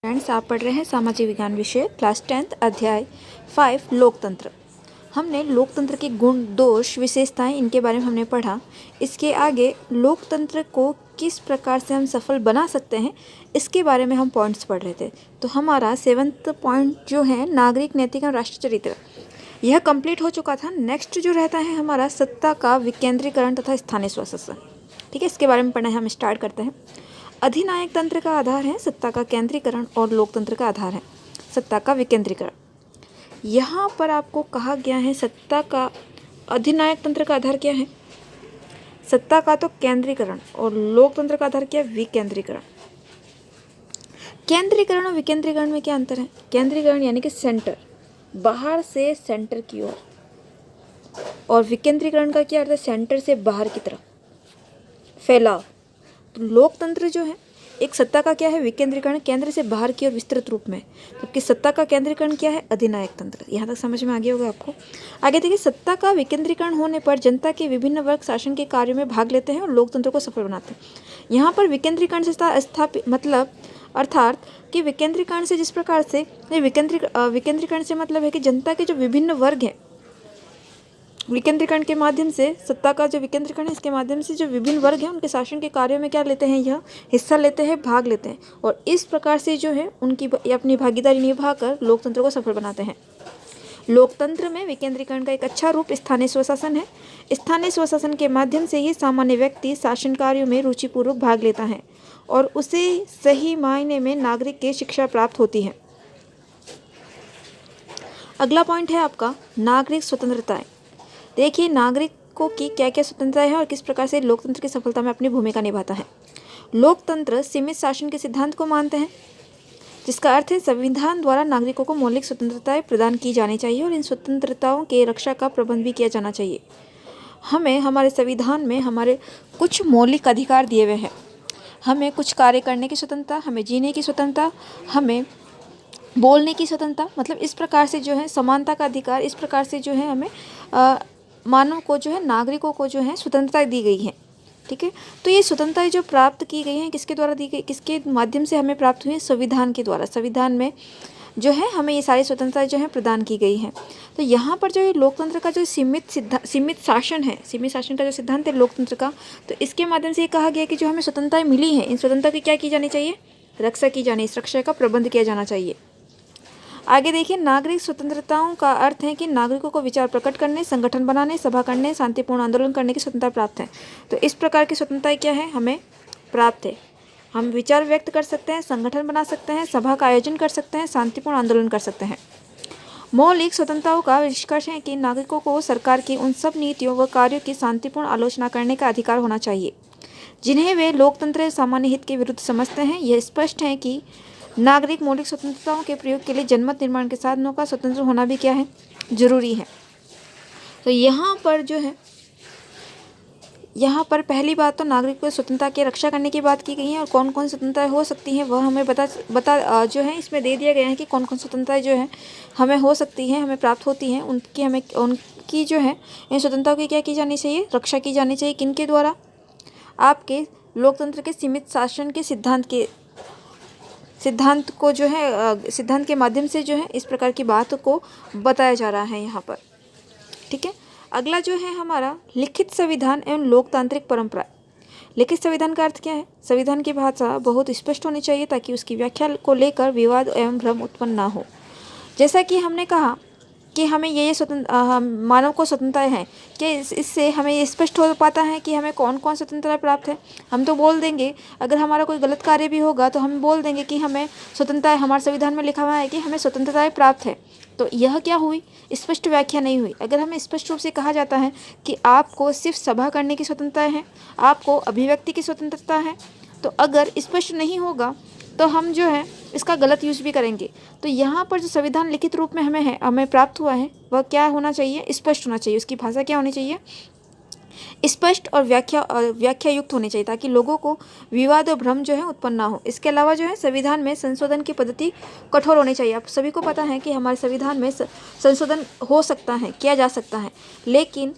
Friends, आप पढ़ रहे हैं सामाजिक विज्ञान विषय क्लास 10th अध्याय 5 लोकतंत्र। हमने लोकतंत्र के गुण, दोष, विशेषताएं इनके बारे में हमने पढ़ा। इसके आगे लोकतंत्र को किस प्रकार से हम सफल बना सकते हैं इसके बारे में हम पॉइंट्स पढ़ रहे थे। तो हमारा 7th पॉइंट जो है नागरिक, नैतिक और राष्ट्र चरित्र, यह कंप्लीट हो चुका था। नेक्स्ट जो रहता है हमारा सत्ता का विकेंद्रीकरण तथा स्थानीय स्वशासन। ठीक है, इसके बारे में पढ़ना है, हम स्टार्ट करते हैं। अधिनायक तंत्र का आधार है सत्ता का केंद्रीकरण और लोकतंत्र का आधार है सत्ता का विकेंद्रीकरण। यहाँ पर आपको कहा गया है सत्ता का अधिनायक तंत्र का आधार क्या है? सत्ता का तो केंद्रीकरण, और लोकतंत्र का आधार क्या है? विकेंद्रीकरण। केंद्रीकरण और विकेंद्रीकरण में क्या अंतर है? केंद्रीकरण यानी कि सेंटर, बाहर से सेंटर की ओर, और विकेंद्रीकरण का क्या अर्थ है? सेंटर से बाहर की तरफ फैलाव। तो लोकतंत्र जो है एक सत्ता का क्या है? विकेंद्रीकरण, केंद्र से बाहर की ओर विस्तृत रूप में। जबकि सत्ता का केंद्रीकरण क्या है? अधिनायक तंत्र। यहाँ तक समझ में आ गया होगा आपको। आगे देखिए, सत्ता का विकेंद्रीकरण होने पर जनता के विभिन्न वर्ग शासन के कार्यों में भाग लेते हैं और लोकतंत्र को सफल बनाते हैं। यहाँ पर विकेंद्रीकरण से स्थापित मतलब अर्थात कि विकेंद्रीकरण से जिस प्रकार से विकेंद्रीकरण से मतलब है कि जनता के जो विभिन्न वर्ग हैं, विकेंद्रीकरण के माध्यम से सत्ता का जो विकेंद्रीकरण है इसके माध्यम से जो विभिन्न वर्ग हैं उनके शासन के कार्यों में क्या लेते हैं? यह हिस्सा लेते हैं, भाग लेते हैं, और इस प्रकार से जो है उनकी अपनी भागीदारी निभाकर लोकतंत्र को सफल बनाते हैं। लोकतंत्र में विकेंद्रीकरण का एक अच्छा रूप स्थानीय स्वशासन है। स्थानीय स्वशासन के माध्यम से ही सामान्य व्यक्ति शासन कार्यों में रुचिपूर्वक भाग लेता है और उसे सही मायने में नागरिक की शिक्षा प्राप्त होती है। अगला पॉइंट है आपका नागरिक स्वतंत्रताएं। देखिए, नागरिकों की क्या क्या स्वतंत्रता है और किस प्रकार से लोकतंत्र की सफलता में अपनी भूमिका निभाता है। लोकतंत्र सीमित शासन के सिद्धांत को मानते हैं, जिसका अर्थ है संविधान द्वारा नागरिकों को मौलिक स्वतंत्रताएं प्रदान की जानी चाहिए और इन स्वतंत्रताओं के रक्षा का प्रबंध भी किया जाना चाहिए। हमें हमारे संविधान में हमारे कुछ मौलिक अधिकार दिए हुए हैं। हमें कुछ कार्य करने की स्वतंत्रता, हमें जीने की स्वतंत्रता, हमें बोलने की स्वतंत्रता, मतलब इस प्रकार से जो है समानता का अधिकार, इस प्रकार से जो है हमें मानव को जो है, नागरिकों को जो है स्वतंत्रता दी गई है। ठीक है, तो ये स्वतंत्रताएं जो प्राप्त की गई हैं किसके द्वारा दी गई, किसके माध्यम से हमें प्राप्त हुई है? संविधान के द्वारा। संविधान में जो है हमें ये सारी स्वतंत्रताएं जो है प्रदान की गई हैं। तो यहाँ पर जो है लोकतंत्र का जो सीमित शासन है, सीमित शासन का जो सिद्धांत है लोकतंत्र का, तो इसके माध्यम से ये कहा गया कि जो हमें स्वतंत्रताएं मिली हैं इन स्वतंत्रता की क्या की जानी चाहिए? रक्षा की जानी, इस रक्षा का प्रबंध किया जाना चाहिए। आगे देखिए, नागरिक स्वतंत्रताओं का अर्थ है कि नागरिकों को विचार प्रकट करने, संगठन बनाने, सभा करने, शांतिपूर्ण आंदोलन करने की स्वतंत्रता प्राप्त है। तो इस प्रकार की स्वतंत्रता क्या है? हमें प्राप्त है। हम विचार व्यक्त कर सकते हैं, संगठन बना सकते हैं, सभा का आयोजन कर सकते हैं, शांतिपूर्ण आंदोलन कर सकते हैं। मौलिक स्वतंत्रताओं का निष्कर्ष है कि नागरिकों को सरकार की उन सब नीतियों व कार्यों की शांतिपूर्ण आलोचना करने का अधिकार होना चाहिए जिन्हें वे लोकतंत्र सामान्य हित के विरुद्ध समझते हैं। यह स्पष्ट है कि नागरिक मौलिक स्वतंत्रताओं के प्रयोग के लिए जनमत निर्माण के साधनों का स्वतंत्र होना भी क्या है? जरूरी है। तो यहाँ पर जो है, यहाँ पर पहली बात तो नागरिक को स्वतंत्रता की रक्षा करने की बात की गई है, और कौन कौन स्वतंत्रताएं हो सकती हैं वह हमें बता जो है इसमें दे दिया गया है कि कौन कौन स्वतंत्रताएं जो है हमें हो सकती हैं, हमें प्राप्त होती हैं। उनकी जो है इन स्वतंत्रताओं की क्या की जानी चाहिए? रक्षा की जानी चाहिए। किनके द्वारा? आपके लोकतंत्र के सीमित शासन के सिद्धांत को जो है सिद्धांत के माध्यम से जो है इस प्रकार की बात को बताया जा रहा है यहाँ पर। ठीक है, अगला जो है हमारा लिखित संविधान एवं लोकतांत्रिक परंपरा। लिखित संविधान का अर्थ क्या है? संविधान की भाषा बहुत स्पष्ट होनी चाहिए ताकि उसकी व्याख्या को लेकर विवाद एवं भ्रम उत्पन्न ना हो। जैसा कि हमने कहा कि हमें ये मानव को स्वतंत्रताएं हैं कि इससे हमें ये स्पष्ट हो पाता है कि हमें कौन कौन स्वतंत्रता प्राप्त है। हम तो बोल देंगे, अगर हमारा कोई गलत कार्य भी होगा तो हम बोल देंगे कि हमें स्वतंत्रताएं, हमारे संविधान में लिखा हुआ है कि हमें स्वतंत्रताएं प्राप्त है। तो यह क्या हुई? स्पष्ट व्याख्या नहीं हुई। अगर हमें स्पष्ट रूप से कहा जाता है कि आपको सिर्फ सभा करने की स्वतंत्रताएं हैं, आपको अभिव्यक्ति की स्वतंत्रता है, तो अगर स्पष्ट नहीं होगा तो हम जो है इसका गलत यूज भी करेंगे। तो यहाँ पर जो संविधान लिखित रूप में हमें प्राप्त हुआ है वह क्या होना चाहिए? स्पष्ट होना चाहिए। उसकी भाषा क्या होनी चाहिए? स्पष्ट और व्याख्या युक्त होनी चाहिए ताकि लोगों को विवाद और भ्रम जो है उत्पन्न ना हो। इसके अलावा जो है संविधान में संशोधन की पद्धति कठोर होनी चाहिए। आप सभी को पता है कि हमारे संविधान में संशोधन हो सकता है, किया जा सकता है, लेकिन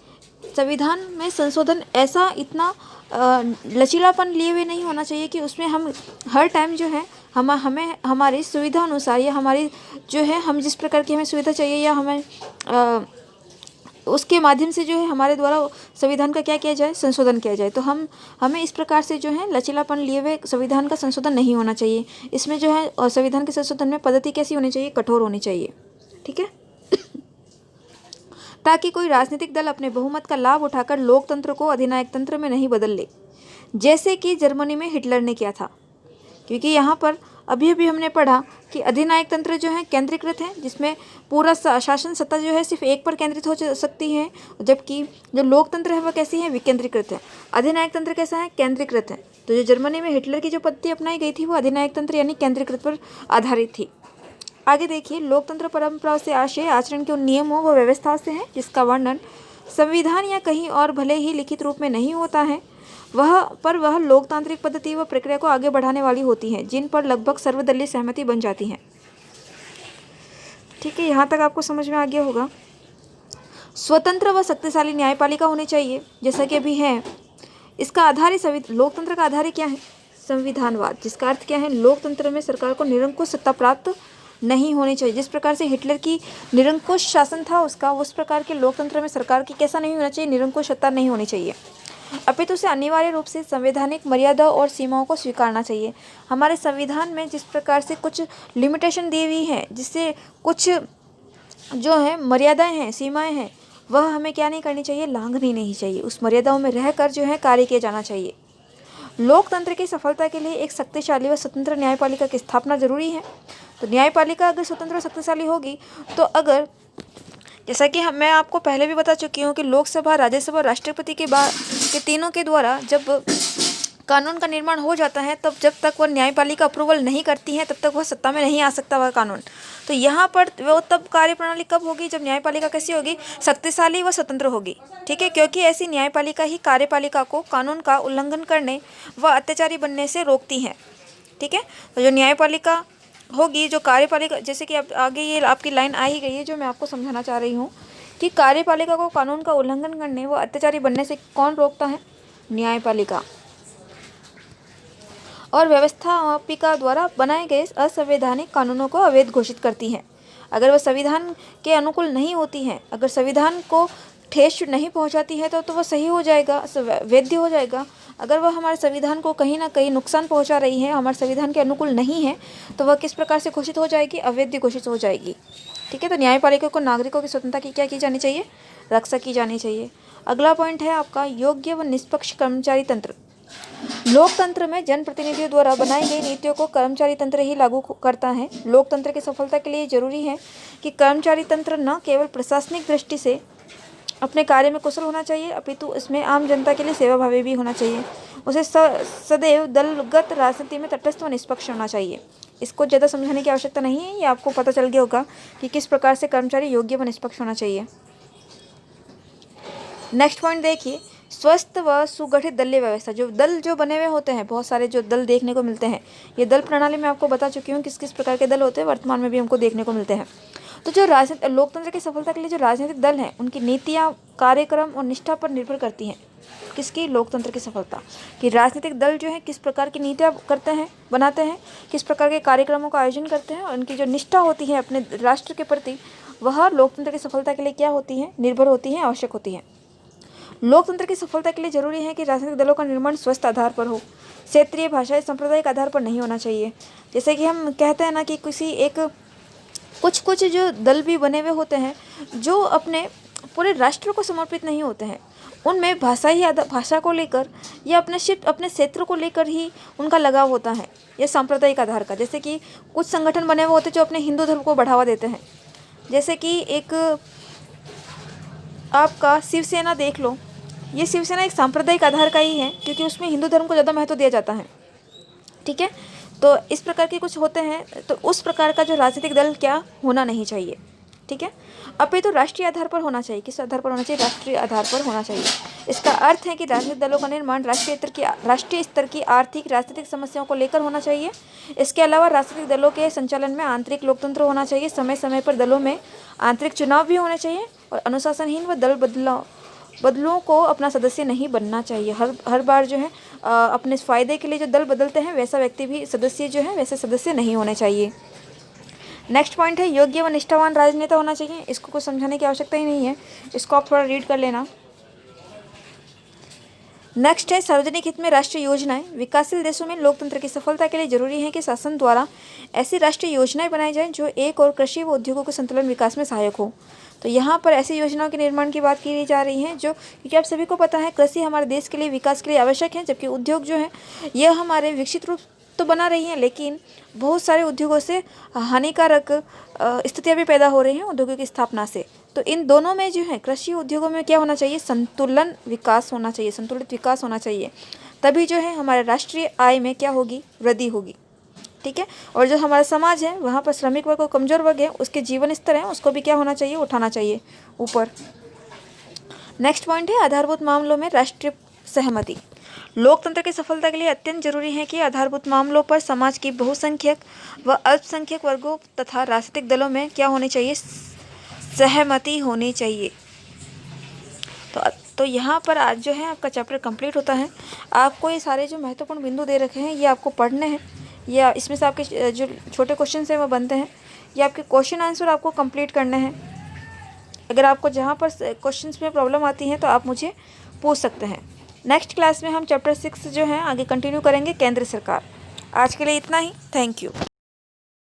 संविधान में संशोधन ऐसा इतना लचीलापन लिए हुए नहीं होना चाहिए कि उसमें हम हर टाइम जो है हमें हमारी सुविधा अनुसार या हमारी जो है हम जिस प्रकार की हमें सुविधा चाहिए या हमें उसके माध्यम से जो है हमारे द्वारा संविधान का क्या किया जाए, संशोधन किया जाए। तो हमें इस प्रकार से जो है लचीलापन लिए हुए संविधान का संशोधन नहीं होना चाहिए। इसमें जो है संविधान के संशोधन में पद्धति कैसी होनी चाहिए, कठोर होनी चाहिए। ठीक है, ताकि कोई राजनीतिक दल अपने बहुमत का लाभ उठाकर लोकतंत्र को अधिनायक तंत्र में नहीं बदल ले, जैसे कि जर्मनी में हिटलर ने किया था। क्योंकि यहाँ पर अभी अभी हमने पढ़ा कि अधिनायक तंत्र जो है केंद्रीकृत है, जिसमें पूरा शासन सत्ता जो है सिर्फ एक पर केंद्रित हो सकती है, जबकि जो लोकतंत्र है वह कैसी है, विकेंद्रीकृत है। अधिनायक तंत्र कैसा है, केंद्रीकृत है। तो जो जर्मनी में हिटलर की जो पद्धति अपनाई गई थी वो अधिनायक तंत्र यानी केंद्रीकृत पर आधारित थी। आगे देखिए, लोकतंत्र परंपरा से आशय आचरण के उन नियमों व व्यवस्थाओं से है जिसका वर्णन संविधान या कहीं और भले ही लिखित रूप में नहीं होता है, वह लोकतांत्रिक पद्धति व प्रक्रिया को आगे बढ़ाने वाली होती है, जिन पर लगभग सर्वदलीय सहमति बन जाती है। ठीक है, यहाँ तक आपको समझ में आ गया होगा। स्वतंत्र व शक्तिशाली न्यायपालिका होनी चाहिए, जैसा कि अभी है। इसका आधार ही लोकतंत्र का आधार ही क्या है, संविधानवाद, जिसका अर्थ क्या है, लोकतंत्र में सरकार को निरंकुश सत्ता प्राप्त नहीं होनी चाहिए। जिस प्रकार से हिटलर की निरंकुश शासन था उसका, उस प्रकार के लोकतंत्र में सरकार की कैसा नहीं होना चाहिए, निरंकुश सत्ता नहीं होनी चाहिए, अपितु उसे अनिवार्य रूप से संवैधानिक मर्यादा और सीमाओं को स्वीकारना चाहिए। हमारे संविधान में जिस प्रकार से कुछ लिमिटेशन दी हुई है, जिससे कुछ जो है मर्यादाएं हैं, सीमाएं हैं, वह हमें क्या नहीं करनी चाहिए, लांघनी नहीं चाहिए। उस मर्यादाओं में रहकर जो है कार्य किया जाना चाहिए। लोकतंत्र की सफलता के लिए एक शक्तिशाली व स्वतंत्र न्यायपालिका की स्थापना जरूरी है। तो न्यायपालिका अगर स्वतंत्र और शक्तिशाली होगी तो अगर, जैसा कि मैं आपको पहले भी बता चुकी हूँ कि लोकसभा, राज्यसभा और राष्ट्रपति के तीनों के द्वारा जब कानून का निर्माण हो जाता है, तब जब तक वह न्यायपालिका अप्रूवल नहीं करती है तब तक वह सत्ता में नहीं आ सकता वह कानून। तो यहाँ पर वो तब कार्यप्रणाली कब होगी, जब न्यायपालिका कैसी होगी, शक्तिशाली व स्वतंत्र होगी। ठीक है, क्योंकि ऐसी न्यायपालिका ही कार्यपालिका को कानून का उल्लंघन करने व अत्याचारी बनने से रोकती है। ठीक है, तो जो न्यायपालिका होगी, जो कार्यपालिका, जैसे कि अब आगे ये आपकी लाइन आ ही गई है जो मैं आपको समझाना चाह रही हूँ कि कार्यपालिका को कानून का उल्लंघन करने व अत्याचारी बनने से कौन रोकता है, न्यायपालिका। और व्यवस्थापिका द्वारा बनाए गए असंवैधानिक कानूनों को अवैध घोषित करती है। अगर वह संविधान के अनुकूल नहीं होती है, अगर संविधान को ठेस नहीं पहुंचाती है तो वह सही हो जाएगा, वैध हो जाएगा। अगर वह हमारे संविधान को कहीं ना कहीं नुकसान पहुंचा रही है, हमारे संविधान के अनुकूल नहीं है, तो वह किस प्रकार से घोषित हो जाएगी, अवैध घोषित हो जाएगी। ठीक है, तो न्यायपालिका को नागरिकों की स्वतंत्रता की क्या की जानी चाहिए, रक्षा की जानी चाहिए। अगला पॉइंट है आपका योग्य व निष्पक्ष कर्मचारी तंत्र। लोकतंत्र में जनप्रतिनिधियों द्वारा बनाई गई नीतियों को कर्मचारी तंत्र ही लागू करता है। लोकतंत्र की सफलता के लिए जरूरी है कि कर्मचारी तंत्र न केवल प्रशासनिक दृष्टि से अपने कार्य में कुशल होना चाहिए, अपितु इसमें आम जनता के लिए सेवाभावी भी होना चाहिए। उसे सदैव दलगत राजनीति में तटस्थ व निष्पक्ष होना चाहिए। इसको ज़्यादा समझाने की आवश्यकता नहीं है, ये आपको पता चल गया होगा कि किस प्रकार से कर्मचारी योग्य व निष्पक्ष होना चाहिए। नेक्स्ट पॉइंट देखिए, स्वस्थ व सुगठित दलीय व्यवस्था। जो बने हुए होते हैं, बहुत सारे जो दल देखने को मिलते हैं, ये दल प्रणाली में आपको बता चुकी हूँ किस किस प्रकार के दल होते हैं, वर्तमान में भी हमको देखने को मिलते हैं। तो जो लोकतंत्र की सफलता के लिए जो राजनीतिक दल हैं, उनकी नीतियाँ, कार्यक्रम और निष्ठा पर निर्भर करती हैं। किसकी, लोकतंत्र की सफलता कि राजनीतिक दल जो है किस प्रकार की नीतियाँ करते हैं, बनाते हैं, किस प्रकार के कार्यक्रमों का आयोजन करते हैं, और उनकी जो निष्ठा होती है अपने राष्ट्र के प्रति, वह लोकतंत्र की सफलता के लिए क्या होती है, निर्भर होती है, आवश्यक होती है। लोकतंत्र की सफलता के लिए जरूरी है कि राजनीतिक दलों का निर्माण स्वस्थ आधार पर हो, क्षेत्रीय, भाषाई, सांप्रदायिक आधार पर नहीं होना चाहिए। जैसे कि हम कहते हैं ना कि किसी एक कुछ जो दल भी बने हुए होते हैं जो अपने पूरे राष्ट्र को समर्पित नहीं होते हैं, उनमें भाषा को लेकर या अपने क्षेत्र को लेकर ही उनका लगाव होता है, या सांप्रदायिक आधार का। जैसे कि कुछ संगठन बने हुए होते हैं जो अपने हिंदू धर्म को बढ़ावा देते हैं, जैसे कि एक आपका शिवसेना देख लो, ये शिवसेना एक सांप्रदायिक आधार का ही है क्योंकि उसमें हिंदू धर्म को ज़्यादा महत्व दिया जाता है। ठीक है, तो इस प्रकार के कुछ होते हैं, तो उस प्रकार का जो राजनीतिक दल क्या होना नहीं चाहिए। ठीक है, अपितु राष्ट्रीय आधार पर होना चाहिए। किस आधार पर होना चाहिए, राष्ट्रीय आधार पर होना चाहिए। इसका अर्थ है कि राजनीतिक दलों का निर्माण राष्ट्रीय स्तर की आर्थिक राजनीतिक समस्याओं को लेकर होना चाहिए। इसके अलावा राजनीतिक दलों के संचालन में आंतरिक लोकतंत्र होना चाहिए। समय समय पर दलों में आंतरिक चुनाव भी होने चाहिए और अनुशासनहीन व दल बदलाव बदलुओं को अपना सदस्य नहीं बनना चाहिए। हर बार जो है अपने फ़ायदे के लिए जो दल बदलते हैं वैसा व्यक्ति भी सदस्य जो है वैसे सदस्य नहीं होने चाहिए। नेक्स्ट पॉइंट है योग्य व निष्ठावान राजनेता होना चाहिए। इसको कुछ समझाने की आवश्यकता ही नहीं है, इसको आप थोड़ा रीड कर लेना। नेक्स्ट है सार्वजनिक हित में राष्ट्रीय योजनाएं। विकासशील देशों में लोकतंत्र की सफलता के लिए जरूरी है कि शासन द्वारा ऐसी राष्ट्रीय योजनाएं बनाई जाएं जो एक और कृषि व उद्योगों के संतुलन विकास में सहायक हो। तो यहाँ पर ऐसी योजनाओं के निर्माण की बात की जा रही है जो, क्योंकि आप सभी को पता है कृषि हमारे देश के लिए विकास के लिए आवश्यक है, जबकि उद्योग जो है यह हमारे विकसित रूप तो बना रही हैं, लेकिन बहुत सारे उद्योगों से हानिकारक स्थितियाँ भी पैदा हो रही हैं उद्योगों की स्थापना से। तो इन दोनों में जो है कृषि उद्योगों में क्या होना चाहिए, संतुलन विकास होना चाहिए, संतुलित विकास होना चाहिए। तभी जो है हमारे राष्ट्रीय आय में क्या होगी, वृद्धि होगी। ठीक है। और जो हमारा समाज है वहाँ पर श्रमिक वर्ग और कमजोर वर्ग है उसके जीवन स्तर है उसको भी क्या होना चाहिए, उठाना चाहिए ऊपर। नेक्स्ट पॉइंट है आधारभूत मामलों में राष्ट्रीय सहमति। लोकतंत्र की सफलता के लिए अत्यंत जरूरी है कि आधारभूत मामलों पर समाज की बहुसंख्यक व अल्पसंख्यक वर्गों तथा राजनीतिक दलों में क्या होनी चाहिए, सहमति होनी चाहिए। तो यहाँ पर आज जो है आपका चैप्टर कंप्लीट होता है। आपको ये सारे जो महत्वपूर्ण बिंदु दे रखे हैं ये आपको पढ़ने हैं, या इसमें से आपके जो छोटे क्वेश्चन हैं वो बनते हैं, ये आपके क्वेश्चन आंसर आपको कंप्लीट करने हैं। अगर आपको जहाँ पर क्वेश्चंस में प्रॉब्लम आती है तो आप मुझे पूछ सकते हैं। नेक्स्ट क्लास में हम चैप्टर 6 जो है आगे कंटिन्यू करेंगे, केंद्र सरकार। आज के लिए इतना ही, थैंक यू।